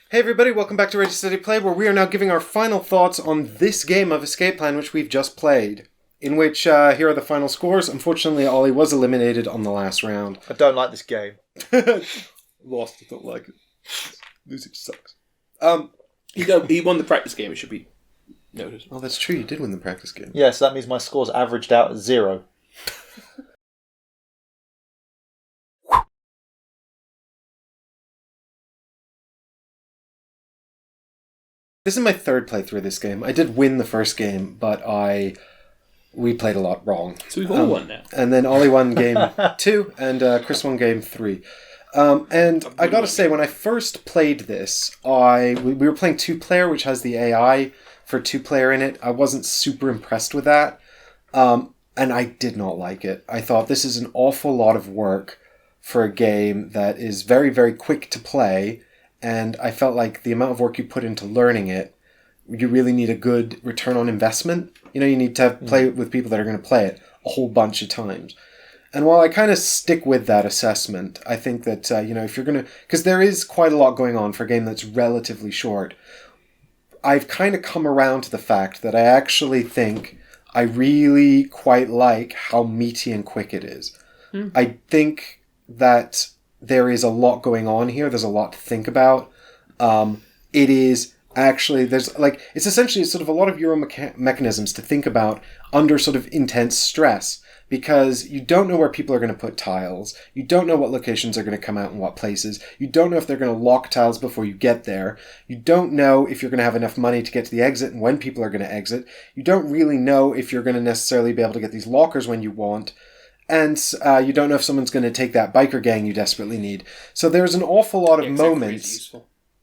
Hey everybody, welcome back to Ready Steady Play, where we are now giving our final thoughts on this game of Escape Plan, which we've just played. In which, here are the final scores. Unfortunately, Ollie was eliminated on the last round. I don't like this game. Lost, I don't like it. Losing sucks. He won the practice game, it should be noted. Oh, that's true, you did win the practice game. Yeah, so that means my scores averaged out at 0. This is my third playthrough of this game. I did win the first game, but we played a lot wrong. So we've all won now. And then Ollie won game 2, and Chris won game 3. And I gotta say, when I first played this, we were playing 2-player, which has the AI for 2-player in it. I wasn't super impressed with that, and I did not like it. I thought this is an awful lot of work for a game that is very, very quick to play, and I felt like the amount of work you put into learning it, you really need a good return on investment. You know, you need to play with people that are going to play it a whole bunch of times. And while I kind of stick with that assessment, I think that, if you're going to... Because there is quite a lot going on for a game that's relatively short. I've kind of come around to the fact that I actually think I really quite like how meaty and quick it is. I think that there is a lot going on here. There's a lot to think about. It is... Actually, it's essentially sort of a lot of Euro mechanisms to think about under sort of intense stress, because you don't know where people are going to put tiles. You don't know what locations are going to come out in what places. You don't know if they're going to lock tiles before you get there. You don't know if you're going to have enough money to get to the exit and when people are going to exit. You don't really know if you're going to necessarily be able to get these lockers when you want. And you don't know if someone's going to take that biker gang you desperately need. So there's an awful lot of moments...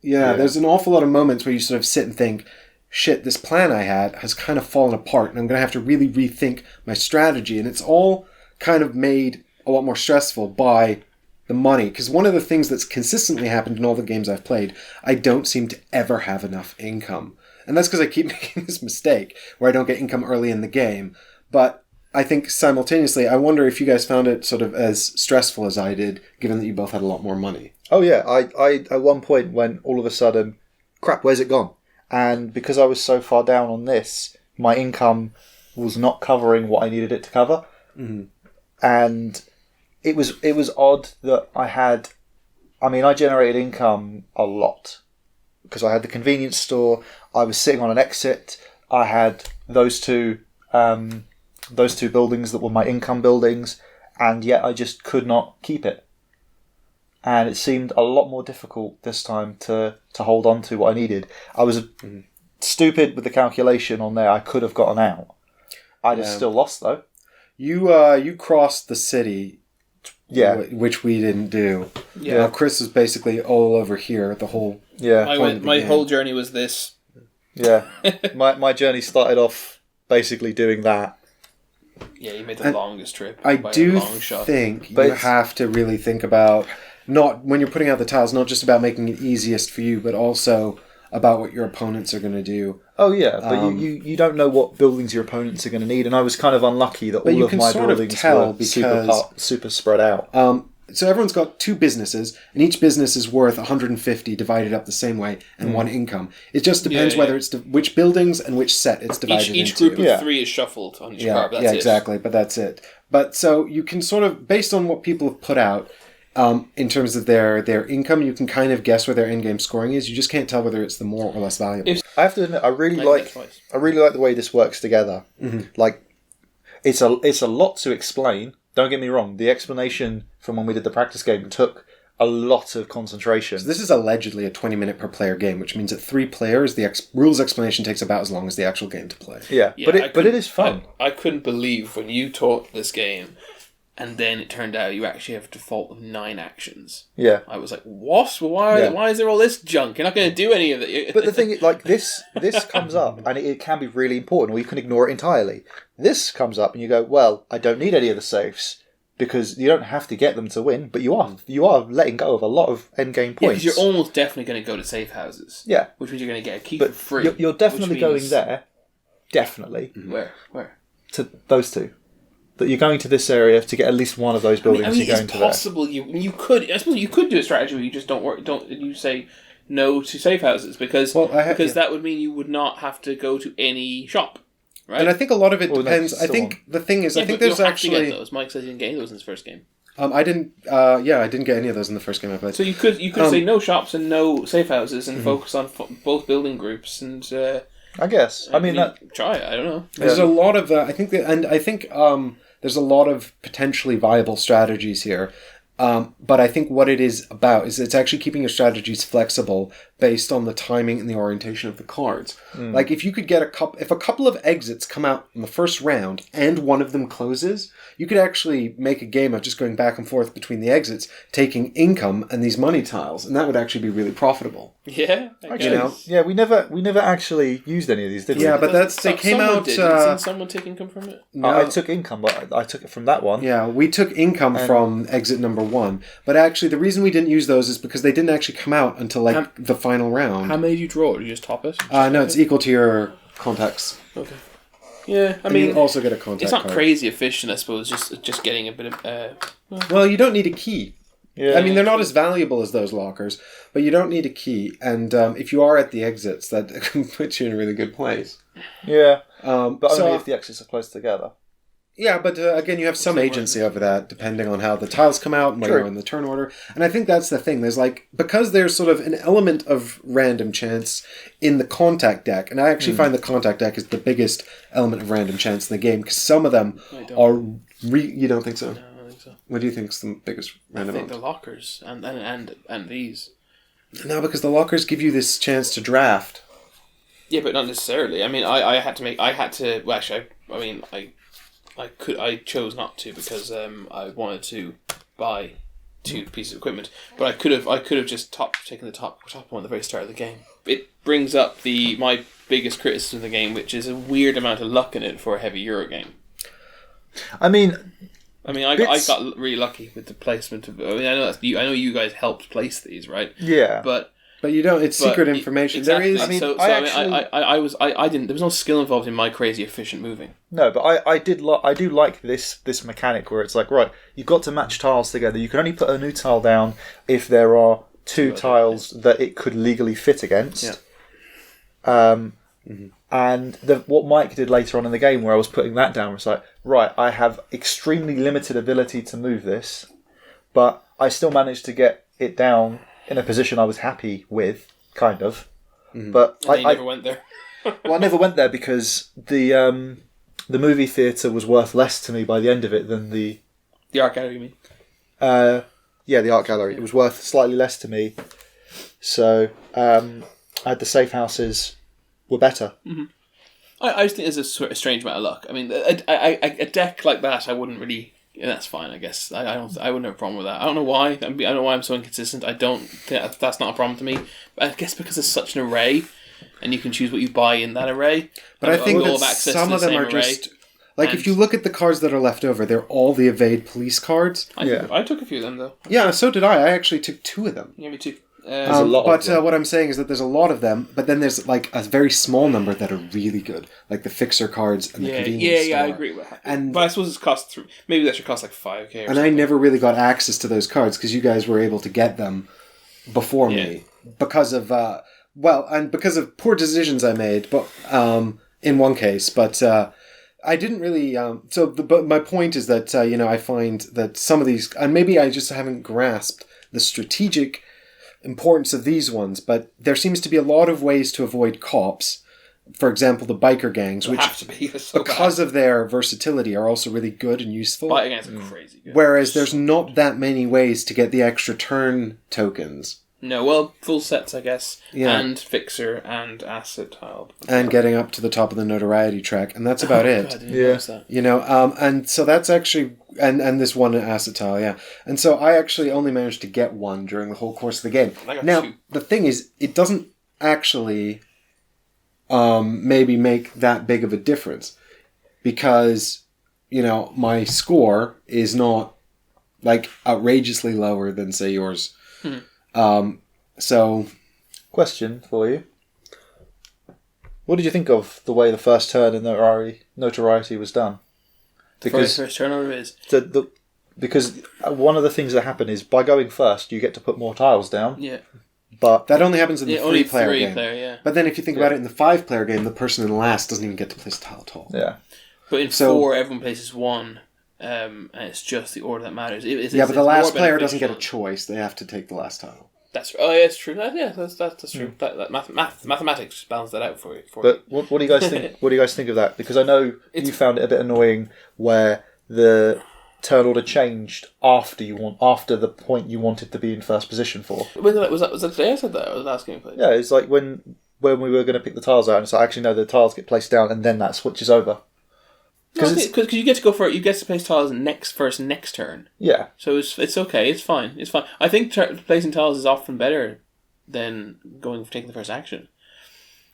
Yeah, there's an awful lot of moments where you sort of sit and think, shit, this plan I had has kind of fallen apart, and I'm going to have to really rethink my strategy. And it's all kind of made a lot more stressful by the money. Because one of the things that's consistently happened in all the games I've played, I don't seem to ever have enough income. And that's because I keep making this mistake, where I don't get income early in the game. But I think simultaneously, I wonder if you guys found it sort of as stressful as I did, given that you both had a lot more money. Oh yeah, I at one point went all of a sudden, crap, where's it gone? And because I was so far down on this, my income was not covering what I needed it to cover. Mm-hmm. And it was odd that I generated income a lot. Because I had the convenience store, I was sitting on an exit, I had those two buildings that were my income buildings, and yet I just could not keep it. And it seemed a lot more difficult this time to hold on to what I needed. I was stupid with the calculation on there. I could have gotten out. I just still lost, though. You crossed the city, which we didn't do. Yeah, you know, Chris was basically all over here the whole. Yeah, my whole journey was this. Yeah, my journey started off basically doing that. Yeah, you made the longest trip. I do think you have to really think about. Not when you're putting out the tiles, not just about making it easiest for you, but also about what your opponents are going to do. Oh yeah, but you don't know what buildings your opponents are going to need, and I was kind of unlucky that all of my buildings were super spread out. So everyone's got 2 businesses, and each business is worth 150 divided up the same way, and 1 income. It just depends whether it's which buildings and which set it's divided into. Each group of 3 is shuffled on each card. But that's exactly, but that's it. But so you can sort of, based on what people have put out, in terms of their income, you can kind of guess where their end game scoring is. You just can't tell whether it's the more or less valuable. I have to admit, I really like the way this works together. Mm-hmm. Like, it's a lot to explain. Don't get me wrong. The explanation from when we did the practice game took a lot of concentration. So this is allegedly a 20-minute per player game, which means at 3 players, the rules explanation takes about as long as the actual game to play. Yeah, but it is fun. I couldn't believe when you taught this game. And then it turned out you actually have a default of 9 actions. Yeah. I was like, what? Why is there all this junk? You're not going to do any of it. But the thing is, like, this comes up, and it can be really important, or you can ignore it entirely. This comes up, and you go, well, I don't need any of the safes, because you don't have to get them to win, but you are letting go of a lot of endgame points. Yeah, because you're almost definitely going to go to safe houses. Yeah. Which means you're going to get a key for free. You're definitely going there. Definitely. Where? To those 2. That you're going to this area to get at least one of those buildings. You're going to it's possible. You could. I suppose you could do a strategy where you just don't work. You say no to safe houses because Well, that would mean you would not have to go to any shop, right? And I think a lot of it depends. No, I think the thing is, I think but there's you'll have to actually. get those. Mike says he didn't get any of those in his first game. I didn't. I didn't get any of those in the first game I played. So you could say no shops and no safe houses and focus on both building groups and. I guess. I mean that. Try it. I don't know. There's a lot of. I think there's a lot of potentially viable strategies here. But I think what it is about is it's actually keeping your strategies flexible based on the timing and the orientation of the cards. Like if you could get if a couple of exits come out in the first round and one of them closes, you could actually make a game of just going back and forth between the exits, taking income and these money tiles, and that would actually be really profitable. Yeah, Actually, Yeah, we never actually used any of these, did we? Yeah, but they came out. Didn't someone take income from it? No. I took income, but I took it from that one. Yeah, we took income from exit number 1, but actually the reason we didn't use those is because they didn't actually come out until the final round. How many did you draw? Did you just top it? No, it's equal to your contacts. Okay. Yeah, I And mean, you also get a contact it's not card. crazy efficient, I suppose. Just getting a bit of. Well, you don't need a key. Yeah. I mean, they're not as valuable as those lockers, but you don't need a key. And if you are at the exits, that can put you in a really good place. Yeah, But but only if the exits are close together. Yeah, but again, you have some agency over that, depending on how the tiles come out and where you're in the turn order. And I think that's the thing. There's because there's sort of an element of random chance in the contact deck, and I actually find the contact deck is the biggest element of random chance in the game, because some of them are... You don't think so? No, I don't think so. What do you think is the biggest random I think element? the lockers and these. No, because the lockers give you this chance to draft. Yeah, but not necessarily. I mean, I chose not to because I wanted to buy 2 pieces of equipment, but I could have just taken the top one at the very start of the game. It brings up my biggest criticism of the game, which is a weird amount of luck in it for a heavy Euro game. I mean, I got really lucky with the placement of. I mean, I know you guys helped place these, right? yeah. But you don't. It's secret information. Exactly. There is. I didn't. There was no skill involved in my crazy efficient moving. No, but I do like this mechanic where it's like, right, you've got to match tiles together. You can only put a new tile down if there are 2 tiles that it could legally fit against. Yeah. And what Mike did later on in the game, where I was putting that down, was like, right, I have extremely limited ability to move this, but I still managed to get it down in a position I was happy with, kind of. But I never went there. Well, I never went there because the movie theatre was worth less to me by the end of it than the art gallery, you mean? the art gallery. It was worth slightly less to me. So I had the safe houses were better. Mm-hmm. I just think there's a strange amount of luck. I mean, a deck like that, I wouldn't really. Yeah, that's fine, I guess. I wouldn't have a problem with that. I don't know why. I don't know why I'm so inconsistent. I don't think that's not a problem to me. But I guess because it's such an array, and you can choose what you buy in that array. But I think that some of them are just... if you look at the cards that are left over, they're all the evade police cards. I took a few of them, though. Yeah, so did I. I actually took 2 of them. Yeah, me too. There's a lot of them. What I'm saying is that there's a lot of them, but then there's a very small number that are really good, like the fixer cards and the convenience store. I agree with that. And but I suppose it's cost maybe that should cost like $5,000. And I never really got access to those cards because you guys were able to get them before me because of because of poor decisions I made, but in one case, but. I didn't really. But my point is that I find that some of these, and maybe I just haven't grasped the strategic importance of these ones. But there seems to be a lot of ways to avoid cops. For example, the biker gangs, which have to be because of their versatility are also really good and useful. Biker gangs are crazy good. Whereas there's not that many ways to get the extra turn tokens. No, well, full sets, I guess, Yeah. and fixer and asset tile, and getting up to the top of the notoriety track, and that's about it. God, I didn't notice that. And so that's actually and this one asset tile, yeah. And so I actually only managed to get 1 during the whole course of the game. I got Now 2. the thing is, it doesn't actually maybe make that big of a difference because my score is not outrageously lower than say yours. So, question for you. What did you think of the way the first turn in notoriety was done? Because First turnover is because one of the things that happen is by going first, you get to put more tiles down. yeah. But That only happens in the only 3-player game. player, yeah. But then if you think about it, in the 5-player game, the person in last doesn't even get to place a tile at all. yeah, But in So- 4, everyone places 1, and it's just the order that matters. Yeah, but the last player doesn't get a choice. They have to take the last tile. That's yeah, it's true. Yeah, that's true. That mathematics balance that out for you. but what do you guys think? What do you guys think of that? Because I know you found it a bit annoying where the turn order changed after the point you wanted to be in first position for. Was that today I said that, or the last game we played? Yeah, it's like when we were going to pick the tiles out, and it's like, actually no, the tiles get placed down, and then that switches over. Because you get to go for it, you get to place tiles next turn. Yeah, So it's okay. It's fine. It's fine. I think placing tiles is often better than taking the first action.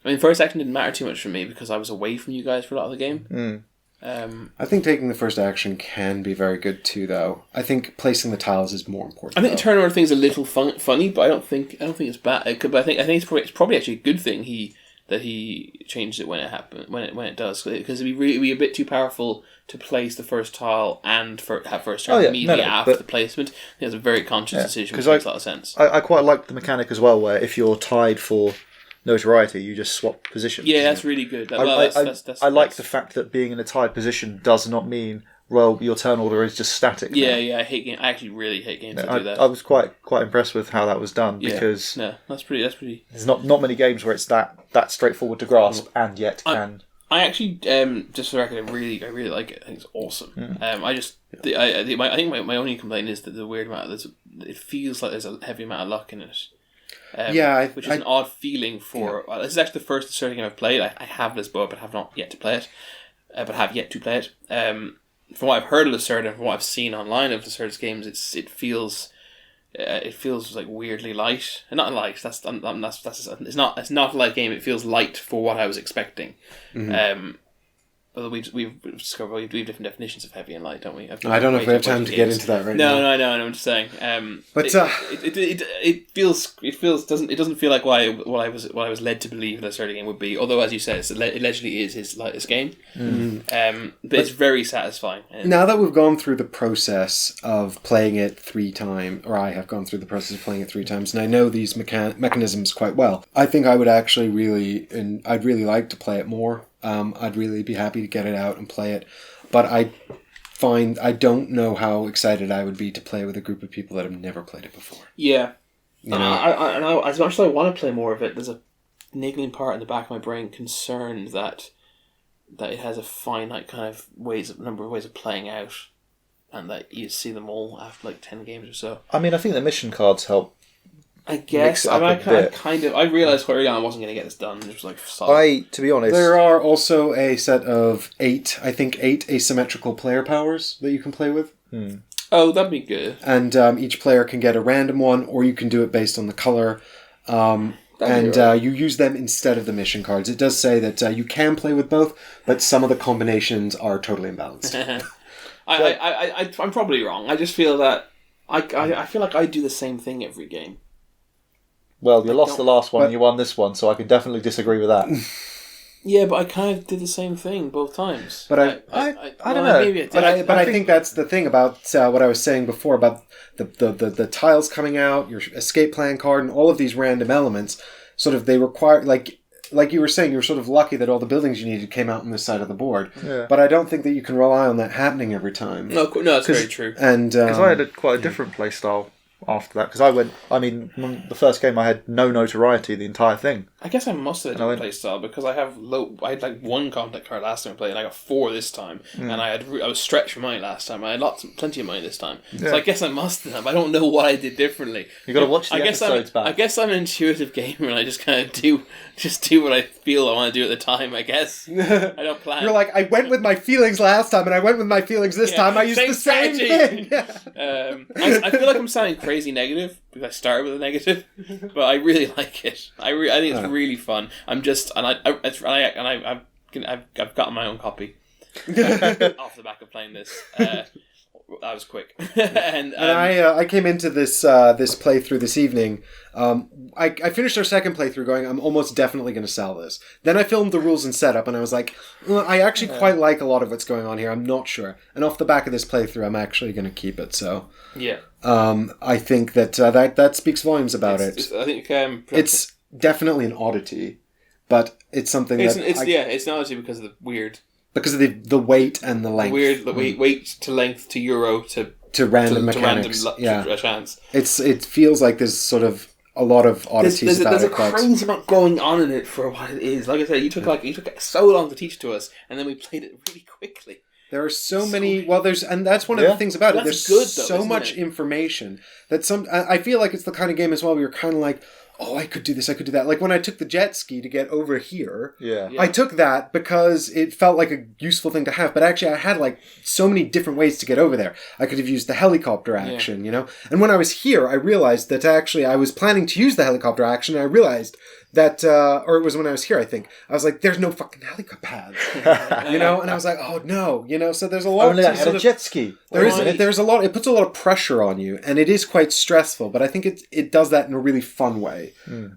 I mean, first action didn't matter too much for me because I was away from you guys for a lot of the game. I think taking the first action can be very good too, though. I think placing the tiles is more important. I think the turn order thing's a little funny, but I don't think it's bad. But I think it's probably actually a good thing that he changed it when it happened when it does, because it'd be a bit too powerful to place the first tile and have first turn immediately after the placement. I think it's a very conscious decision, which makes a lot of sense. I quite like the mechanic as well, where if you're tied for notoriety, you just swap positions. Yeah, that's really good. I like the fact that being in a tied position does not mean, well, your turn order is just static. Yeah. I actually really hate games that do that. I was quite impressed with how that was done, because that's pretty. there's not many games where it's that straightforward to grasp and yet can. I actually, just for the record, I really like it. I think it's awesome. I think my only complaint is that the weird amount. It feels like there's a heavy amount of luck in it. Which is an odd feeling for. Yeah. This is actually the first Asserta game I've played. I have this book, but have not yet to play it. From what I've heard of Asserta and from what I've seen online of Asserta's games, it feels like weirdly light. And not light. It's not a light game. It feels light for what I was expecting. Although we've discovered we have different definitions of heavy and light, don't we? I don't know if we have time to get into that right now. No, I know. I'm just saying. But it doesn't feel like what I was led to believe that Asserta game would be. Although, as you said, it allegedly is his lightest game. But it's very satisfying. Now that we've gone through the process of playing it 3 times, or I have gone through the process of playing it 3 times, and I know these mechanisms quite well, I think I would actually I'd really like to play it more. I'd really be happy to get it out and play it, but I don't know how excited I would be to play with a group of people that have never played it before. Yeah, I as much as I want to play more of it, there's a niggling part in the back of my brain concerned that it has a finite kind of number of ways of playing out, and that you see them all after like 10 games or so. I mean, I think the mission cards help. I guess. I realised quite early on I wasn't going to get this done. It was like solid. To be honest, there are also a set of 8 asymmetrical player powers that you can play with. Oh, that'd be good. And each player can get a random one, or you can do it based on the color. You use them instead of the mission cards. It does say that you can play with both, but some of the combinations are totally imbalanced. I'm probably wrong. I just feel that I feel like I do the same thing every game. Well, you lost the last one and you won this one, so I can definitely disagree with that. Yeah, but I kind of did the same thing both times. But I don't know. I think that's the thing about what I was saying before about the tiles coming out, your escape plan card, and all of these random elements. Sort of, they require, like you were saying, you were sort of lucky that all the buildings you needed came out on this side of the board. Yeah. But I don't think that you can rely on that happening every time. No, that's very true. And because I had quite a different play style after that, because the first game I had no notoriety the entire thing. I guess I must have had a play style because I had like 1 contact card last time I played, and I got 4 this time, and I was stretched for money last time. I had plenty of money this time, so I guess I must have. I don't know what I did differently. You got to watch the episodes back. I guess I'm an intuitive gamer, and I just kind of do what I feel I want to do at the time. I guess I don't plan. You're like, I went with my feelings last time, and I went with my feelings this time. I used the same thing. I feel like I'm sounding crazy negative because I started with a negative, but I really like it. I think it's really fun. I'm just I've gotten my own copy off the back of playing this. That was quick. and I came into this this playthrough this evening. I finished our second playthrough going, I'm almost definitely going to sell this. Then I filmed the rules and setup, and I was like, I actually quite like a lot of what's going on here. I'm not sure. And off the back of this playthrough, I'm actually going to keep it. So yeah, I think that that speaks volumes about it. I think it's definitely an oddity, but it's something it's an oddity because of the weird. Because of the weight and the length. The weird weight to length to euro to random mechanics. Chance. It feels like there's sort of a lot of oddities about it. There's a crazy amount going on in it for what it is. Like I said, you took so long to teach it to us, and then we played it really quickly. There are so many. Well, and that's one of the things about it. There's good, so much information that I feel like it's the kind of game as well where you're kind of like, oh, I could do this, I could do that. Like when I took the jet ski to get over here, I took that because it felt like a useful thing to have. But actually, I had like so many different ways to get over there. I could have used the helicopter action, you know. And when I was here, I realized that actually I was planning to use the helicopter action. And I realized that, or it was when I was here, I think. I was like, there's no fucking helicopter pads, you know. And I was like, oh no, you know. So there's a lot. Only I had a jet ski. There's a lot. It puts a lot of pressure on you, and it is quite stressful. But I think it does that in a really fun way.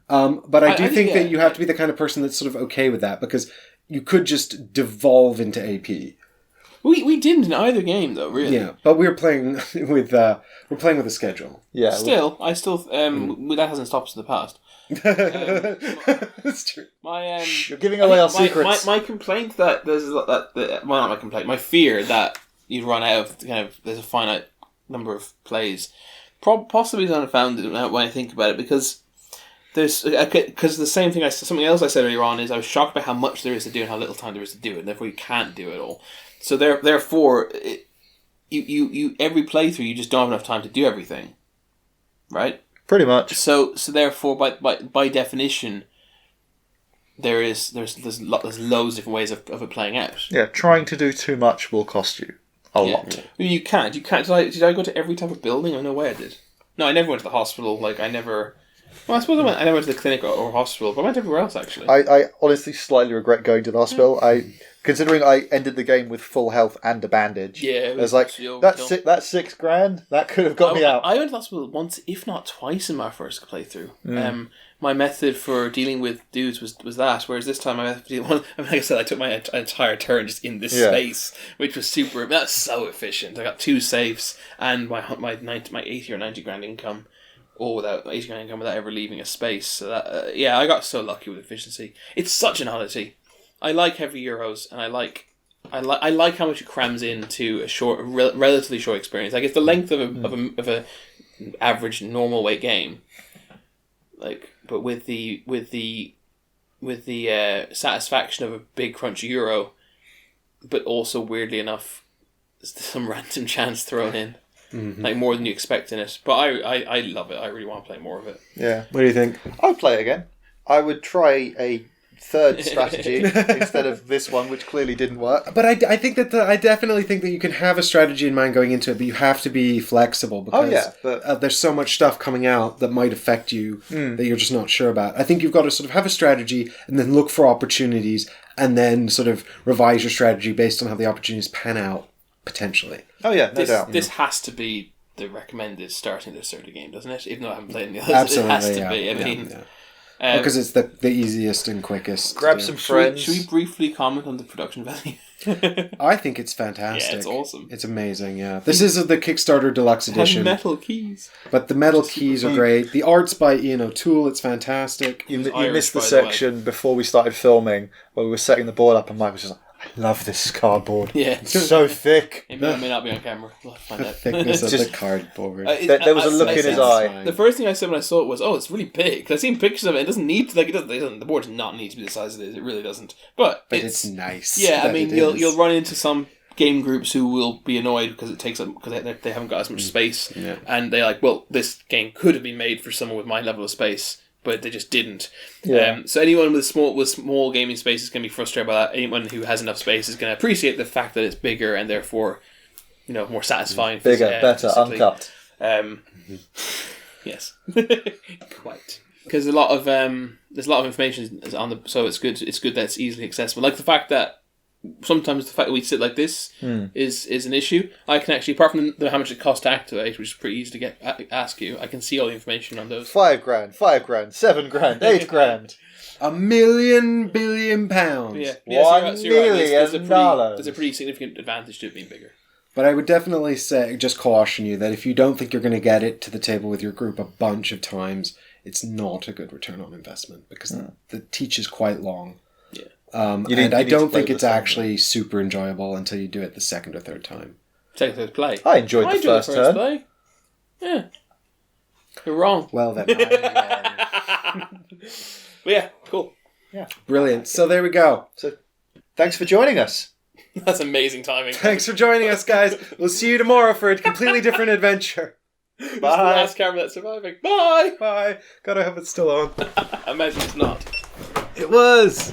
But I think that you have to be the kind of person that's sort of okay with that, because you could just devolve into AP. We didn't in either game though, really. Yeah, but we're playing with a schedule. Yeah. That hasn't stopped us in the past. That's true. You're giving away our secrets. My complaint that there's not my complaint. My fear that you'd run out of there's a finite number of plays. Possibly is unfounded when I think about it, because the same thing something else I said earlier on is I was shocked by how much there is to do and how little time there is to do it, and therefore you can't do it all. So therefore, you every playthrough you just don't have enough time to do everything, right? Pretty much. So therefore, by definition, there's loads of different ways of it playing out. Yeah, trying to do too much will cost you a lot. I mean, you can't. Did I go to every type of building? I no way I did. No, I never went to the hospital. Like I never. Well, I suppose I never went to the clinic or hospital, but I went everywhere else actually. I honestly slightly regret going to the hospital. Considering I ended the game with full health and a bandage. Yeah, I was like, that's $6,000. That could have got me out. I went to the hospital once, if not twice, in my first playthrough. My method for dealing with dudes was that, whereas this time my method for dealing with, like I said, I took my entire turn just in this space, which was super. That's so efficient. I got 2 safes and my 80 or 90 grand income. All without 80 grand income without ever leaving a space. So that I got so lucky with efficiency. It's such an oddity. I like heavy euros, and I like how much it crams into a relatively short experience. Like it's the length of a average normal weight game. Like, but with the satisfaction of a big crunchy euro, but also weirdly enough, some random chance thrown in. Mm-hmm. Like more than you expect in it. But I love it. I really want to play more of it. Yeah. What do you think? I'd play it again. I would try a third strategy instead of this one, which clearly didn't work. But I think that I definitely think that you can have a strategy in mind going into it, but you have to be flexible because there's so much stuff coming out that might affect you that you're just not sure about. I think you've got to sort of have a strategy and then look for opportunities and then sort of revise your strategy based on how the opportunities pan out, potentially. Oh yeah, no doubt. This has to be the recommended starting this sort of game, doesn't it? Even though I haven't played any others, absolutely, it has to be. I mean... because it's the easiest and quickest. Grab some friends. Should we briefly comment on the production value? I think it's fantastic. Yeah, it's awesome. It's amazing, yeah. This is the Kickstarter Deluxe Edition. It has metal keys. But the metal keys are great. The art's by Ian O'Toole. It's fantastic. You missed the section before we started filming where we were setting the board up and Mike was just like, I love this cardboard. Yeah. It's so thick. It may not be on camera. We'll find out. The thickness of the cardboard. There was a look in his eye. The first thing I said when I saw it was, "Oh, it's really big." Because I've seen pictures of it. It doesn't need to, the board does not need to be the size it is. It really doesn't. But it's nice. Yeah, I mean, you'll run into some game groups who will be annoyed because it takes up because they haven't got as much space, and they're like, "Well, this game could have been made for someone with my level of space." But they just didn't. Yeah. So anyone with small gaming space is going to be frustrated by that. Anyone who has enough space is going to appreciate the fact that it's bigger and therefore, more satisfying. Bigger, better, physically. Uncut. Yes, quite. Because there's a lot of information on the. So it's good. It's good that it's easily accessible. Like the fact that sometimes the fact that we sit like this is an issue. I can actually, apart from how much it costs to activate, which is pretty easy to ask you, I can see all the information on those. £5 grand, £7 grand, £8 grand. £1 billion. Yeah, $1 million. There's a pretty significant advantage to it being bigger. But I would definitely say, just caution you, that if you don't think you're going to get it to the table with your group a bunch of times, it's not a good return on investment because the teach is quite long. Yeah. And I don't think it's actually super enjoyable until you do it the second or third time. Second, third play. I enjoyed the first turn. Play. Yeah. You're wrong. Well then. But yeah, cool. Yeah. Brilliant. So there we go. So thanks for joining us. That's amazing timing. Thanks for joining us, guys. We'll see you tomorrow for a completely different adventure. Bye. It's the last camera that's surviving. Bye. Bye. God, I hope it's still on. Imagine it's not. It was.